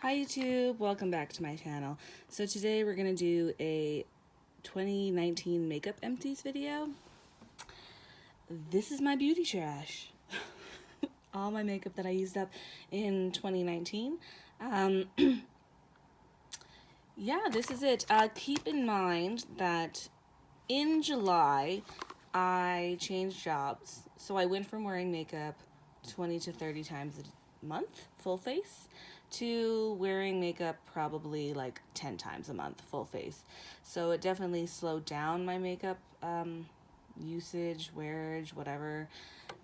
Hi YouTube, welcome back to my channel. So today we're going to do a 2019 makeup empties video. This is my beauty trash. All my makeup that I used up in 2019. Yeah, this is it. Keep in mind that in July I changed jobs. So I went from wearing makeup 20 to 30 times a month, full face, to wearing makeup probably like 10 times a month, full face. So it definitely slowed down my makeup usage, wearage, whatever.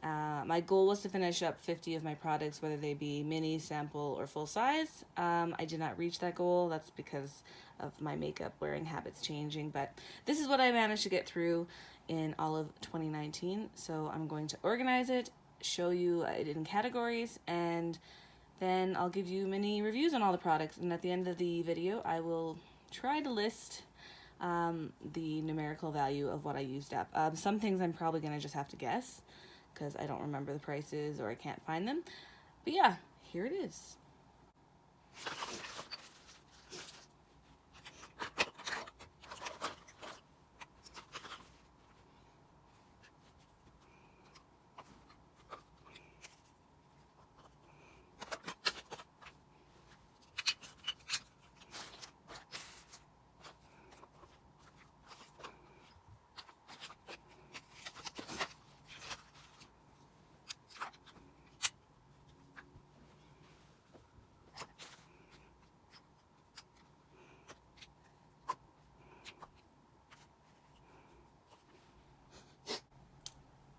My goal was to finish up 50 of my products, whether they be mini, sample, or full size. I did not reach that goal. That's because of my makeup wearing habits changing, but this is what I managed to get through in all of 2019. So I'm going to organize it, show you it in categories, and then I'll give you mini reviews on all the products. And at the end of the video, I will try to list the numerical value of what I used up. Some things I'm probably going to just have to guess because I don't remember the prices or I can't find them. But yeah, here it is.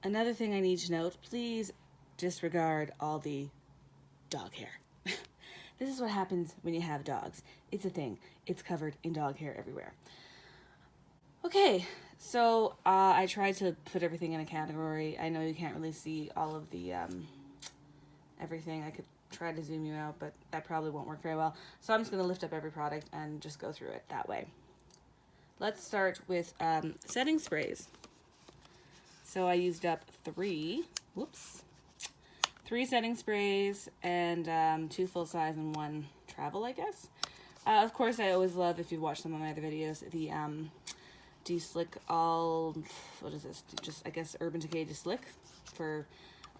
Another thing I need to note, please disregard all the dog hair. This is what happens when you have dogs. It's a thing. It's covered in dog hair everywhere. Okay, so I tried to put everything in a category. I know you can't really see all of the everything. I could try to zoom you out, but that probably won't work very well. So I'm just going to lift up every product and just go through it that way. Let's start with setting sprays. So I used up three setting sprays and 2 full size and 1 travel, I guess. Of course, I always love, if you've watched some of my other videos, the De-Slick All, what is this? Just, I guess, Urban Decay De-Slick for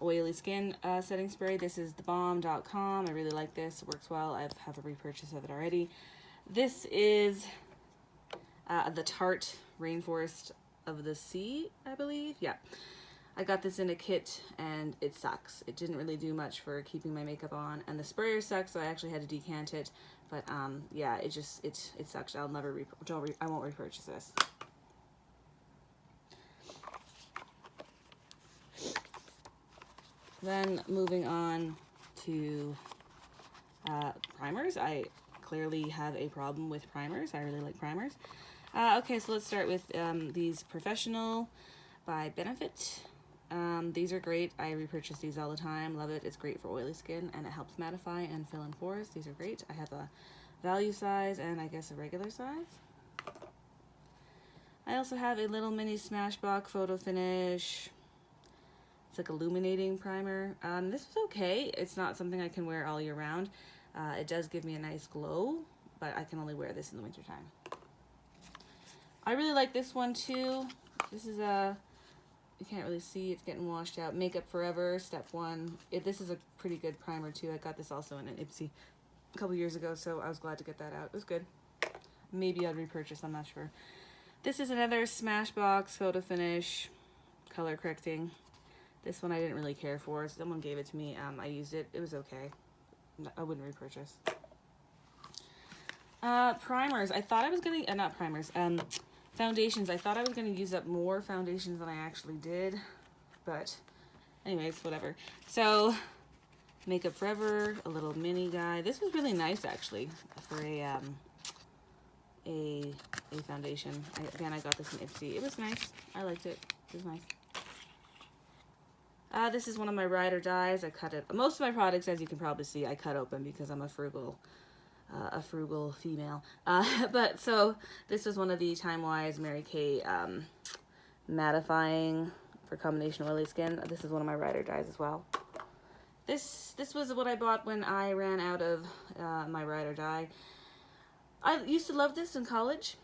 oily skin setting spray. This is thebomb.com. I really like this. It works well. I have a repurchase of it already. This is the Tarte Rainforest of the Sea, I believe. Yeah. I got this in a kit and it sucks. It didn't really do much for keeping my makeup on, and the sprayer sucks, so I actually had to decant it. But yeah, it sucks. I'll never I won't repurchase this. Then moving on to primers. I clearly have a problem with primers. I really like primers. Okay, so let's start with these Professional by Benefit. These are great. I repurchase these all the time. Love it. It's great for oily skin and it helps mattify and fill in pores. These are great. I have a value size and I guess a regular size. I also have a little mini Smashbox Photo Finish. It's like illuminating primer. This is okay. It's not something I can wear all year round. It does give me a nice glow, but I can only wear this in the wintertime. I really like this one too. This is you can't really see, it's getting washed out. Makeup Forever, Step 1. This is a pretty good primer too. I got this also in an Ipsy a couple years ago, so I was glad to get that out. It was good. Maybe I'd repurchase, I'm not sure. This is another Smashbox Photo Finish, color correcting. This one I didn't really care for. Someone gave it to me. I used it. It was okay. I wouldn't repurchase. Primers. I thought I was going to... not primers. Foundations. I thought I was going to use up more foundations than I actually did. But anyways, whatever. So, Makeup Forever. A little mini guy. This was really nice, actually, for a foundation. Again, I got this in Ipsy. It was nice. I liked it. It was nice. This is one of my ride or dies. I cut it. Most of my products, as you can probably see, I cut open because I'm a frugal female. But so this was one of the Time Wise Mary Kay mattifying for combination oily skin. This is one of my ride or dies as well. This was what I bought when I ran out of my Ride or Die. I used to love this in college.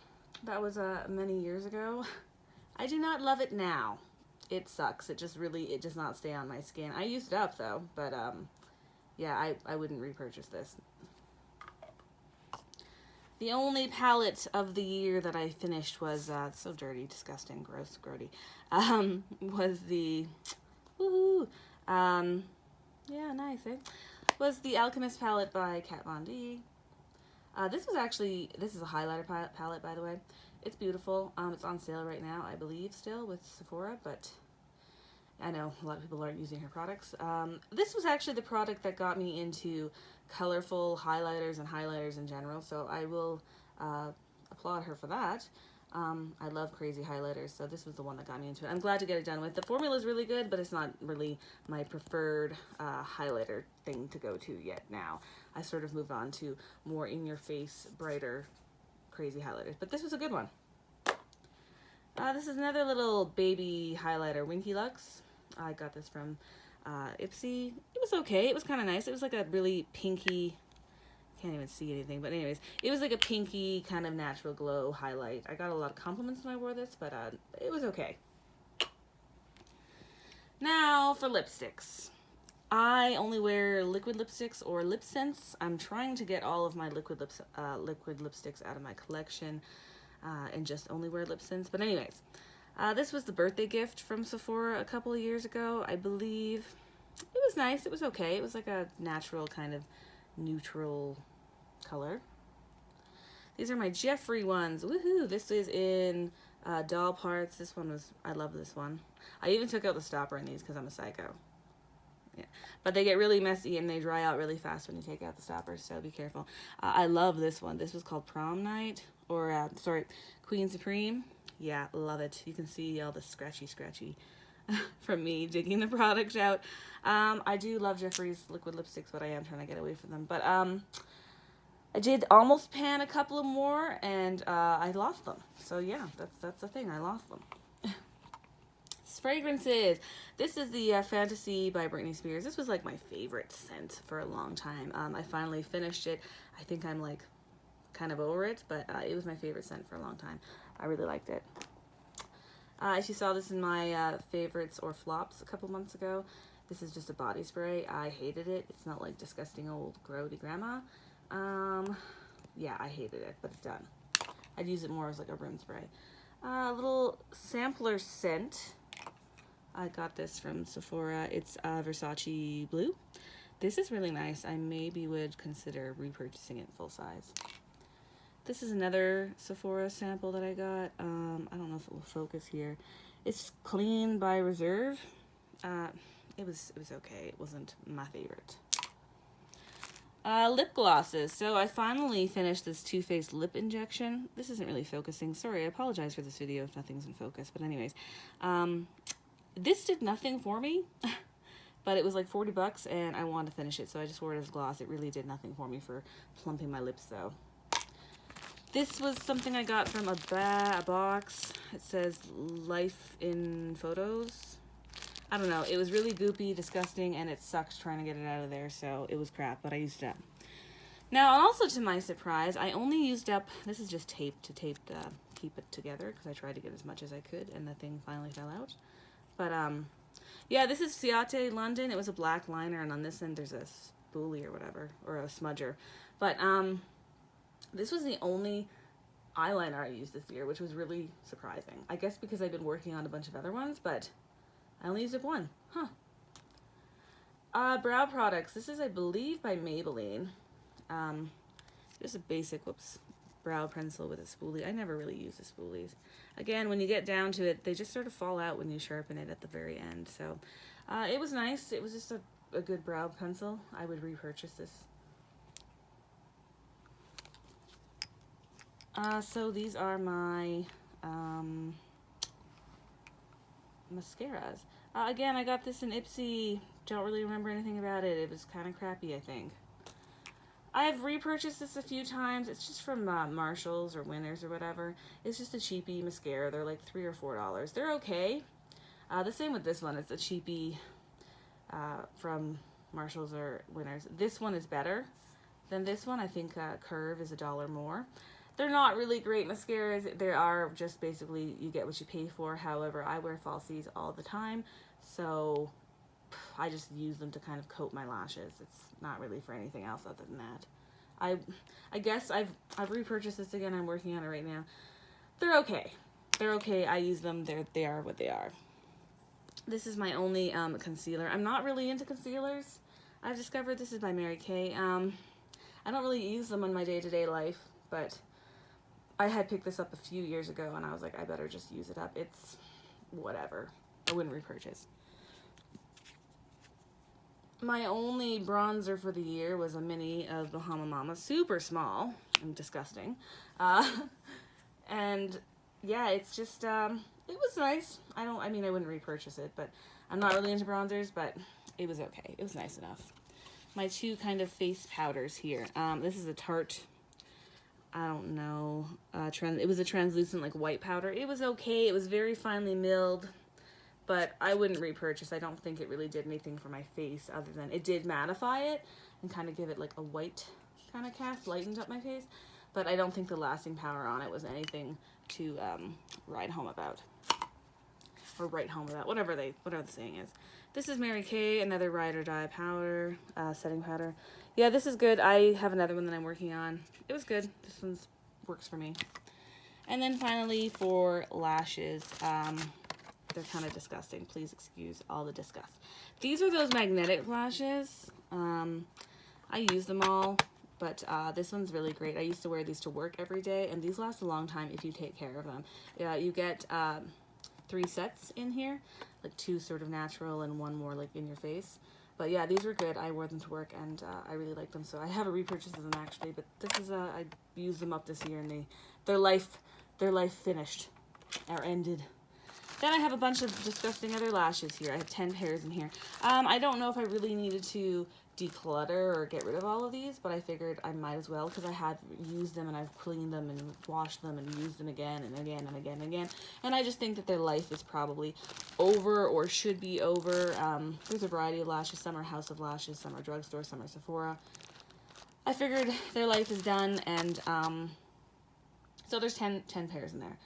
That was many years ago. I do not love it now. It sucks. It does not stay on my skin. I used it up though, but yeah, I wouldn't repurchase this. The only palette of the year that I finished was so dirty, disgusting, gross, grody. Was the woohoo? Yeah, nice, eh? Was the Alchemist palette by Kat Von D. This is a highlighter palette, by the way. It's beautiful. It's on sale right now, I believe, still with Sephora, but I know a lot of people aren't using her products. This was actually the product that got me into colorful highlighters and highlighters in general, so I will applaud her for that. I love crazy highlighters, so this was the one that got me into it. I'm glad to get it done with. The formula is really good, but it's not really my preferred highlighter thing to go to yet now. I sort of moved on to more in-your-face, brighter, crazy highlighters, but this was a good one. This is another little baby highlighter, Winky Lux. I got this from Ipsy. It was okay. It was kind of nice. It was like a really pinky, can't even see anything, but anyways, it was like a pinky kind of natural glow highlight. I got a lot of compliments when I wore this, but it was okay. Now for lipsticks. I only wear liquid lipsticks or lip scents. I'm trying to get all of my liquid lipsticks out of my collection and just only wear lip scents. But anyways, this was the birthday gift from Sephora a couple of years ago, I believe. It was nice. It was okay. It was like a natural kind of neutral color. These are my Jeffree ones. Woohoo! This is in doll parts. This one was, I love this one. I even took out the stopper in these because I'm a psycho. Yeah. But they get really messy and they dry out really fast when you take out the stoppers, so be careful. I love this one. This was called Prom Night, or Queen Supreme. Yeah, love it. You can see all the scratchy from me digging the product out. I do love Jeffree's liquid lipsticks, but I am trying to get away from them. But I did almost pan a couple of more, and I lost them. So yeah, that's the thing. I lost them. Fragrances. This is the Fantasy by Britney Spears. This was like my favorite scent for a long time. I finally finished it. I think I'm like kind of over it, but it was my favorite scent for a long time. I really liked it. If you saw this in my favorites or flops a couple months ago, this is just a body spray. I hated it. It smelled like disgusting old grody grandma. Yeah, I hated it, but it's done. I'd use it more as like a room spray. Little sampler scent. I got this from Sephora. It's Versace Blue. This is really nice. I maybe would consider repurchasing it full size. This is another Sephora sample that I got. I don't know if it will focus here. It's Clean by Reserve. It was okay. It wasn't my favorite. Lip glosses. So I finally finished this Too Faced lip injection. This isn't really focusing. Sorry, I apologize for this video if nothing's in focus. But anyways, this did nothing for me, but it was like $40 and I wanted to finish it, so I just wore it as gloss. It really did nothing for me for plumping my lips though. This was something I got from a box. It says Life in Photos. I don't know. It was really goopy, disgusting, and it sucked trying to get it out of there, so it was crap, but I used it up. Now, also to my surprise, I only used up, this is just tape to keep it together, because I tried to get as much as I could, and the thing finally fell out. But, yeah, this is Ciate London. It was a black liner, and on this end there's a spoolie or whatever, or a smudger. But, this was the only eyeliner I used this year, which was really surprising. I guess because I've been working on a bunch of other ones, but I only used up one. Huh. Brow products. This is, I believe, by Maybelline. Just a basic, brow pencil with a spoolie. I never really use the spoolies. Again, when you get down to it, they just sort of fall out when you sharpen it at the very end. So, it was nice. It was just a good brow pencil. I would repurchase this. So these are my mascaras. Again, I got this in Ipsy. Don't really remember anything about it. It was kind of crappy, I think. I've repurchased this a few times. It's just from Marshalls or Winners or whatever. It's just a cheapie mascara. They're like $3 or $4. They're okay. The same with this one. It's a cheapie from Marshalls are winners. This one is better than this one. I think Curve is $1 more. They're not really great mascaras. They are just basically you get what you pay for. However, I wear falsies all the time, so I just use them to kind of coat my lashes. It's not really for anything else other than that. I guess I've repurchased this again. I'm working on it right now. They're okay. They're okay. I use them. They are what they are. This is my only concealer. I'm not really into concealers. I've discovered this is by Mary Kay. I don't really use them in my day-to-day life, but I had picked this up a few years ago, and I was like, I better just use it up. It's whatever. I wouldn't repurchase. My only bronzer for the year was a mini of Bahama Mama, super small and disgusting. And yeah, it's just, it was nice. I wouldn't repurchase it, but I'm not really into bronzers, but it was okay. It was nice enough. My two kind of face powders here. This is a Tarte, I don't know, it was a translucent like white powder. It was okay. It was very finely milled, but I wouldn't repurchase. I don't think it really did anything for my face other than it did mattify it and kind of give it like a white kind of cast, lightened up my face, but I don't think the lasting power on it was anything to write home about, whatever the saying is. This is Mary Kay, another Ride or Die powder, setting powder. Yeah, this is good. I have another one that I'm working on. It was good. This one works for me. And then finally for lashes, they're kind of disgusting. Please excuse all the disgust. These are those magnetic lashes. I use them all, but this one's really great. I used to wear these to work every day, and these last a long time if you take care of them. Yeah, you get 3 sets in here, like 2 sort of natural and 1 more like in your face. But yeah, these were good. I wore them to work, and I really like them. So I have a repurchase of them actually, but this is I used them up this year, and their life finished or ended. Then I have a bunch of disgusting other lashes here. I have 10 pairs in here. I don't know if I really needed to declutter or get rid of all of these, but I figured I might as well because I have used them and I've cleaned them and washed them and used them again and again and again and again. And I just think that their life is probably over or should be over. There's a variety of lashes. Some are House of Lashes, some are drugstore, some are Sephora. I figured their life is done, and so there's 10 pairs in there.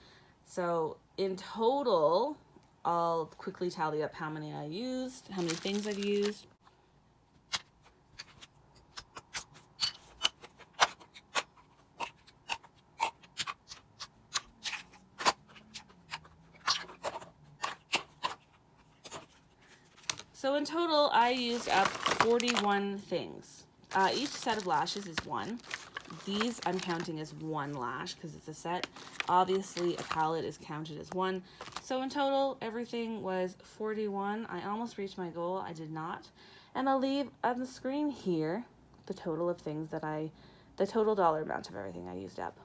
So in total, I'll quickly tally up how many I used, how many things I've used. So in total, I used up 41 things. Each set of lashes is 1. These I'm counting as 1 lash because it's a set. Obviously, a palette is counted as 1. So in total, everything was 41. I almost reached my goal. I did not. And I'll leave on the screen here the total of things the total dollar amount of everything I used up.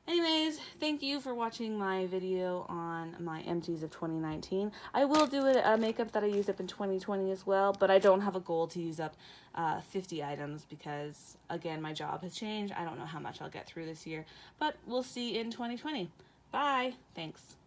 Anyways, thank you for watching my video on my empties of 2019. I will do a makeup that I used up in 2020 as well, but I don't have a goal to use up 50 items because, again, my job has changed. I don't know how much I'll get through this year, but we'll see in 2020. Bye. Thanks.